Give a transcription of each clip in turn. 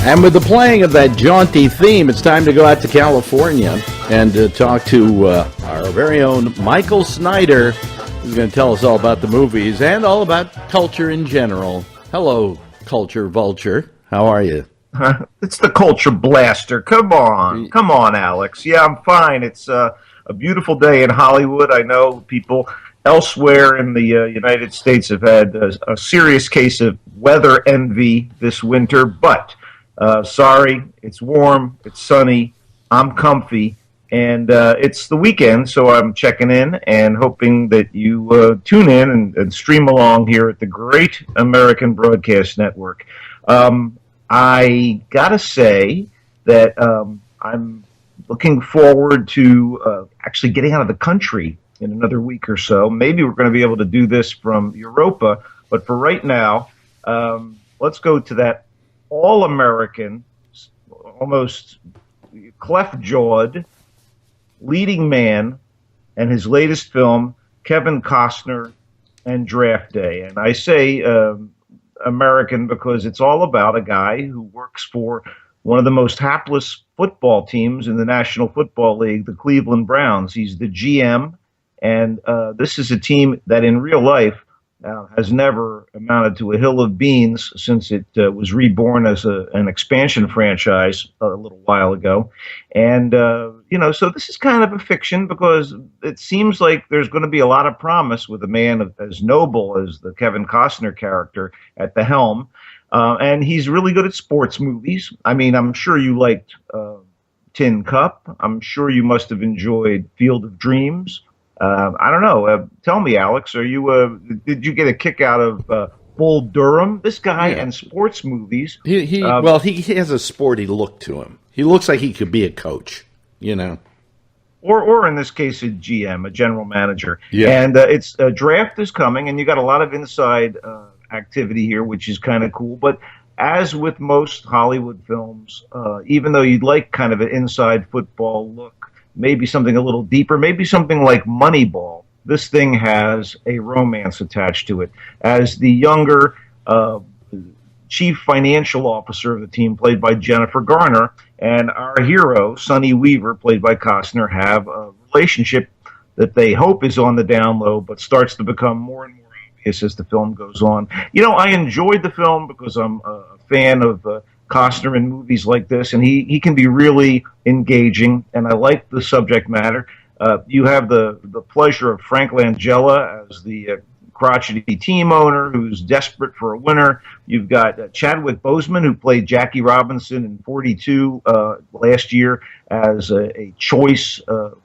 And with the playing of that jaunty theme, it's time to go out to California and talk to our very own Michael Snyder, who's going to tell us all about the movies and all about culture in general. Hello, Culture Vulture. How are you? It's the Culture Blaster. Come on, Alex. Yeah, I'm fine. It's a beautiful day in Hollywood. I know people elsewhere in the United States have had a serious case of weather envy this winter, but sorry, it's warm, it's sunny, I'm comfy, and it's the weekend, so I'm checking in and hoping that you tune in and stream along here at the Great American Broadcast Network. I gotta say that I'm looking forward to actually getting out of the country in another week or so. Maybe we're going to be able to do this from Europa, but for right now, let's go to that all-American, almost cleft-jawed leading man and his latest film, Kevin Costner and Draft Day. And I say American because it's all about a guy who works for one of the most hapless football teams in the National Football League, the Cleveland Browns. He's the GM, and this is a team that in real life has never amounted to a hill of beans since it was reborn as an expansion franchise a little while ago. And, so this is kind of a fiction because it seems like there's going to be a lot of promise with a man as noble as the Kevin Costner character at the helm. And he's really good at sports movies. I mean, I'm sure you liked Tin Cup. I'm sure you must have enjoyed Field of Dreams. I don't know. Tell me, Alex, did you get a kick out of Bull Durham? This guy and sports movies. He has a sporty look to him. He looks like he could be a coach, Or in this case, a GM, a general manager. Yeah. And it's draft is coming, and you got a lot of inside activity here, which is kind of cool. But as with most Hollywood films, even though you'd like kind of an inside football look, maybe something a little deeper, maybe something like Moneyball, this thing has a romance attached to it. As the younger chief financial officer of the team, played by Jennifer Garner, and our hero, Sonny Weaver, played by Costner, have a relationship that they hope is on the down low, but starts to become more and more obvious as the film goes on. I enjoyed the film because I'm a fan of Costner in movies like this, and he can be really engaging, and I like the subject matter. You have the pleasure of Frank Langella as the crotchety team owner who's desperate for a winner. You've got Chadwick Boseman, who played Jackie Robinson in 42 last year as a choice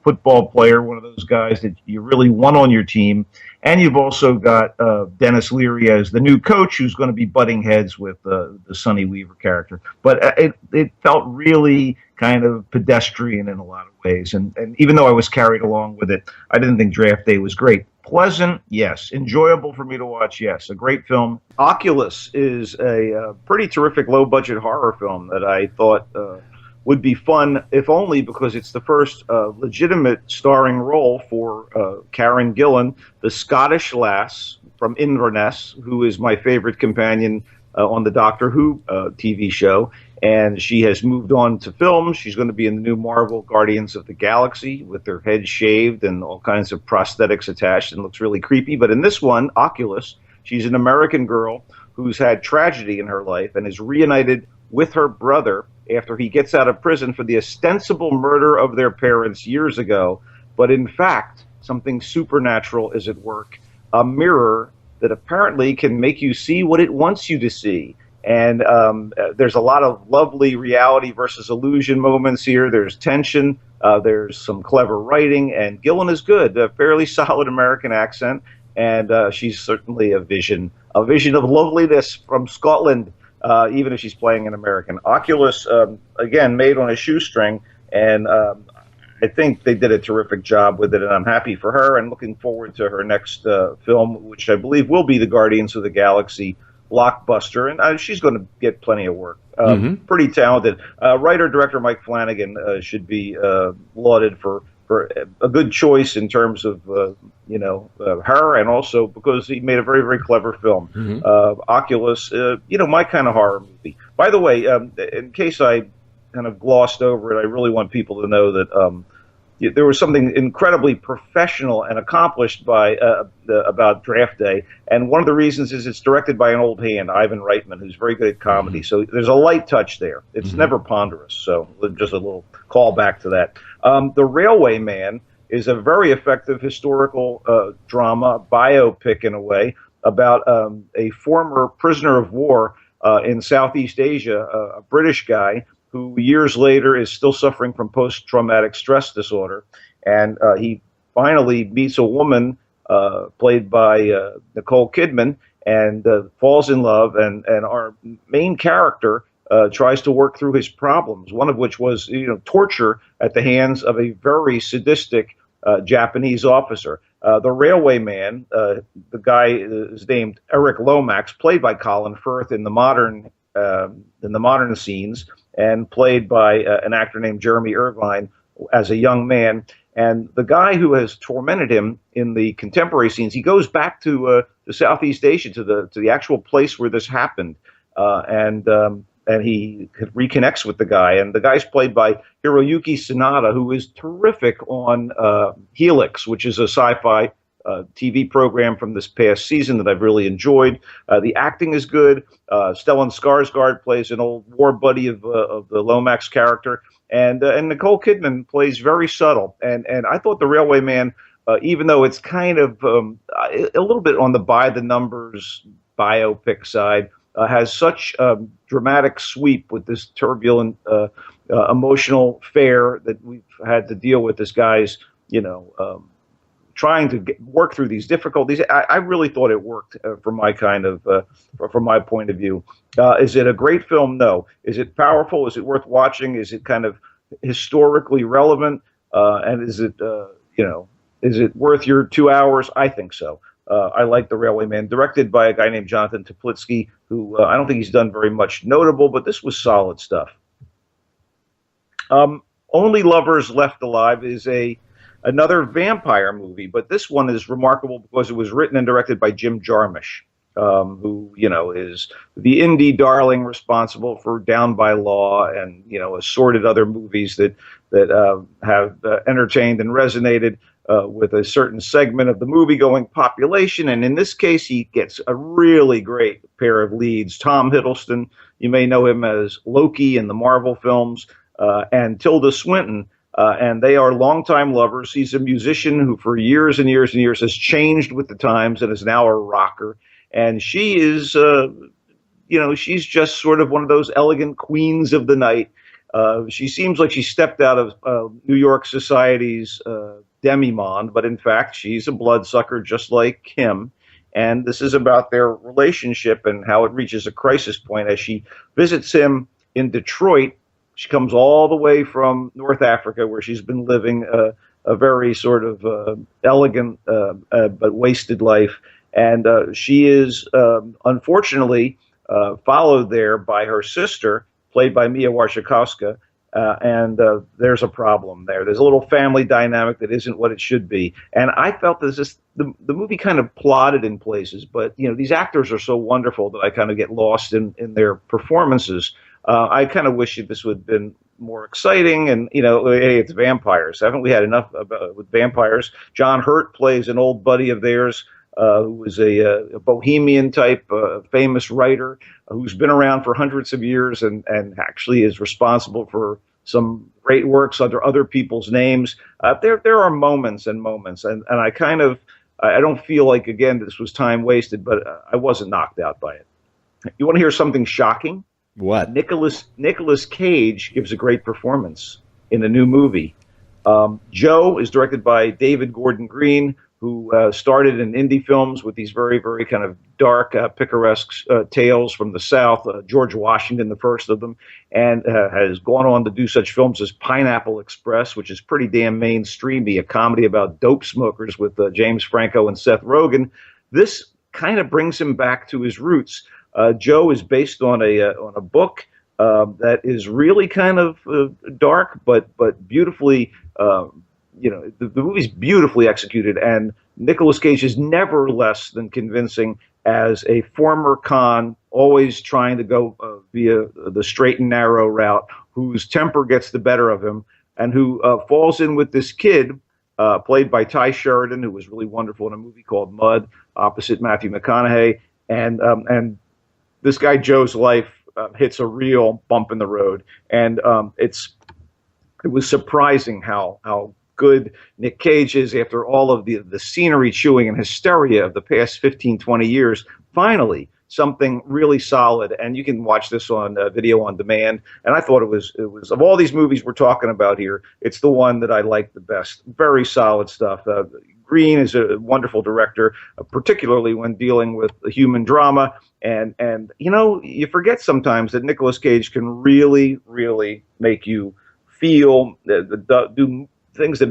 football player, one of those guys that you really want on your team. And you've also got Dennis Leary as the new coach, who's going to be butting heads with the Sonny Weaver character. But it felt really kind of pedestrian in a lot of ways. And even though I was carried along with it, I didn't think Draft Day was great. Pleasant, yes. Enjoyable for me to watch, yes. A great film. Oculus is a pretty terrific low-budget horror film that I thought would be fun, if only because it's the first legitimate starring role for Karen Gillan, the Scottish lass from Inverness, who is my favorite companion on the Doctor Who TV show. And she has moved on to film. She's going to be in the new Marvel Guardians of the Galaxy with her head shaved and all kinds of prosthetics attached, and looks really creepy. But in this one, Oculus, she's an American girl who's had tragedy in her life and is reunited with her brother after he gets out of prison for the ostensible murder of their parents years ago. But in fact, something supernatural is at work, a mirror that apparently can make you see what it wants you to see. And there's a lot of lovely reality versus illusion moments here. There's tension. There's some clever writing. And Gillan is good, a fairly solid American accent. And she's certainly a vision of loveliness from Scotland, even if she's playing an American. Oculus, again, made on a shoestring. And I think they did a terrific job with it. And I'm happy for her and looking forward to her next film, which I believe will be the Guardians of the Galaxy blockbuster, and she's going to get plenty of work. Pretty talented. Writer-director Mike Flanagan should be lauded for for a good choice in terms of her, and also because he made a very, very clever film. Oculus, my kind of horror movie. By the way, in case I kind of glossed over it, I really want people to know that there was something incredibly professional and accomplished about Draft Day, and one of the reasons is it's directed by an old hand, Ivan Reitman, who's very good at comedy. So there's a light touch there. It's never ponderous. So just a little callback to that. The Railway Man is a very effective historical drama, biopic in a way, about a former prisoner of war in Southeast Asia, a British guy who years later is still suffering from post-traumatic stress disorder. And he finally meets a woman played by Nicole Kidman, and falls in love. And our main character tries to work through his problems, one of which was torture at the hands of a very sadistic Japanese officer. The Railway Man, the guy is named Eric Lomax, played by Colin Firth in the modern scenes, and played by an actor named Jeremy Irvine as a young man. And the guy who has tormented him in the contemporary scenes, he goes back to Southeast Asia, to the actual place where this happened, and he reconnects with the guy. And the guy's played by Hiroyuki Sanada, who is terrific on Helix, which is a sci-fi TV program from this past season that I've really enjoyed. The acting is good. Stellan Skarsgård plays an old war buddy of the Lomax character, and Nicole Kidman plays very subtle. And I thought The Railway Man, even though it's kind of a little bit on the by the numbers biopic side, has such a dramatic sweep with this turbulent emotional fare that we've had to deal with. This guy's trying to work through these difficulties. I really thought it worked from my from my point of view. Is it a great film? No. Is it powerful? Is it worth watching? Is it kind of historically relevant? And is it worth your 2 hours? I think so. I like The Railway Man, directed by a guy named Jonathan Toplitsky, who I don't think he's done very much notable, but this was solid stuff. Only Lovers Left Alive is another vampire movie, but this one is remarkable because it was written and directed by Jim Jarmusch, who is the indie darling responsible for Down by Law and assorted other movies that have entertained and resonated with a certain segment of the movie-going population. And in this case, he gets a really great pair of leads. Tom Hiddleston, you may know him as Loki in the Marvel films, and Tilda Swinton. And they are longtime lovers. He's a musician who for years and years and years has changed with the times and is now a rocker. And she is, she's just sort of one of those elegant queens of the night. She seems like she stepped out of New York society's demi-monde, but in fact, she's a bloodsucker just like him. And this is about their relationship and how it reaches a crisis point as she visits him in Detroit. She comes all the way from North Africa, where she's been living a very sort of elegant but wasted life. And she is, unfortunately, followed there by her sister, played by Mia Wasikowska. And there's a problem there. There's a little family dynamic that isn't what it should be. And I felt the movie kind of plotted in places, but these actors are so wonderful that I kind of get lost in their performances. I kind of wish this would have been more exciting, and hey, it's vampires. Haven't we had enough with vampires? John Hurt plays an old buddy of theirs who was a bohemian type, famous writer who's been around for hundreds of years and actually is responsible for some great works under other people's names. There are moments and moments, and I don't feel like, again, this was time wasted, but I wasn't knocked out by it. You want to hear something shocking? What? Nicolas Cage gives a great performance in a new movie. Joe is directed by David Gordon Green, who started in indie films with these very, very kind of dark, picaresque tales from the South. George Washington, the first of them, and has gone on to do such films as Pineapple Express, which is pretty damn mainstreamy, a comedy about dope smokers with James Franco and Seth Rogen. This kind of brings him back to his roots. Joe is based on a book that is really kind of dark, but beautifully the movie's beautifully executed, and Nicolas Cage is never less than convincing as a former con, always trying to go via the straight and narrow route, whose temper gets the better of him, and who falls in with this kid, played by Ty Sheridan, who was really wonderful in a movie called Mud, opposite Matthew McConaughey, and this guy Joe's life hits a real bump in the road, and it was surprising how good Nick Cage is after all of the scenery chewing and hysteria of the past 15, 20 years. Finally, something really solid, and you can watch this on video on demand. And I thought it was of all these movies we're talking about here, it's the one that I like the best. Very solid stuff. Green is a wonderful director, particularly when dealing with the human drama. And you forget sometimes that Nicolas Cage can really, really make you feel, do things that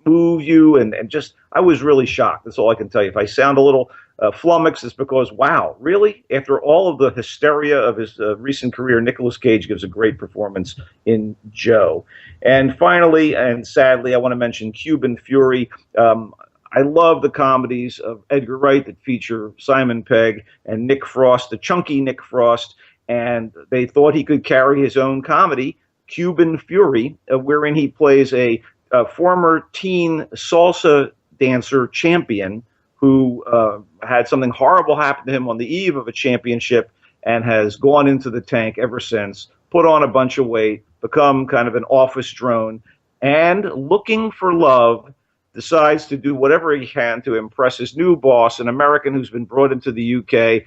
move you, and just, I was really shocked. That's all I can tell you. If I sound a little flummoxed, it's because, wow, really? After all of the hysteria of his recent career, Nicolas Cage gives a great performance in Joe. And finally, and sadly, I want to mention Cuban Fury. I love the comedies of Edgar Wright that feature Simon Pegg and Nick Frost, the chunky Nick Frost, and they thought he could carry his own comedy, Cuban Fury, wherein he plays a former teen salsa dancer champion who had something horrible happen to him on the eve of a championship and has gone into the tank ever since, put on a bunch of weight, become kind of an office drone, and looking for love, decides to do whatever he can to impress his new boss, an American who's been brought into the UK.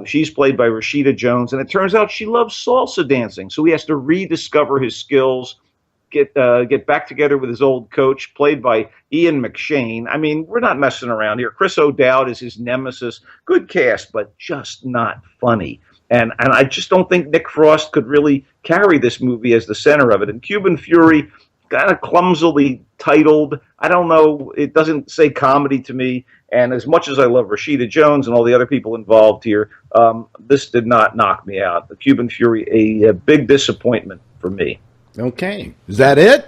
She's played by Rashida Jones, and it turns out she loves salsa dancing. So he has to rediscover his skills, get back together with his old coach, played by Ian McShane. I mean, we're not messing around here. Chris O'Dowd is his nemesis. Good cast, but just not funny. And I just don't think Nick Frost could really carry this movie as the center of it. And Cuban Fury, kind of clumsily titled. I don't know. It doesn't say comedy to me. And as much as I love Rashida Jones and all the other people involved here, this did not knock me out. The Cuban Fury, a big disappointment for me. Okay. Is that it?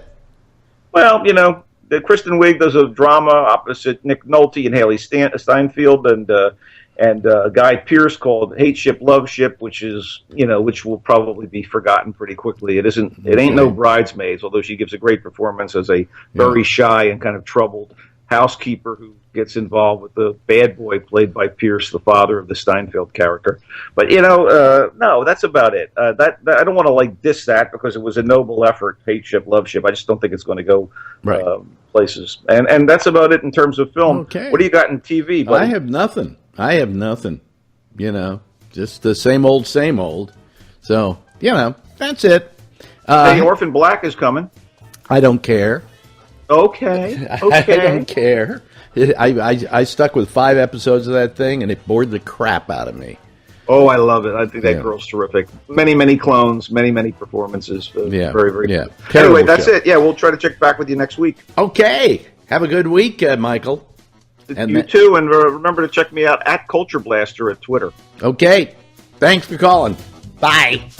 Well, Kristen Wiig does a drama opposite Nick Nolte and Haley Steinfeld, and Guy Pearce called Hate Ship, Love Ship, which will probably be forgotten pretty quickly. It ain't no Bridesmaids, although she gives a great performance as a very shy and kind of troubled housekeeper who gets involved with the bad boy played by Pierce, the father of the Steinfeld character. But no, that's about it. I don't want to diss that because it was a noble effort. Hate Ship, Love Ship. I just don't think it's going to go places. And that's about it in terms of film. Okay. What do you got in TV, buddy? I have nothing. Just the same old, same old. So that's it. Hey, Orphan Black is coming. I don't care. Okay. I don't care. I stuck with 5 episodes of that thing, and it bored the crap out of me. Oh, I love it. I think that girl's terrific. Many, many clones, many, many performances. Very, very good. Anyway, that's it. Yeah, we'll try to check back with you next week. Okay. Have a good week, Michael. And you too, and remember to check me out at Culture Blaster at Twitter. Okay. Thanks for calling. Bye.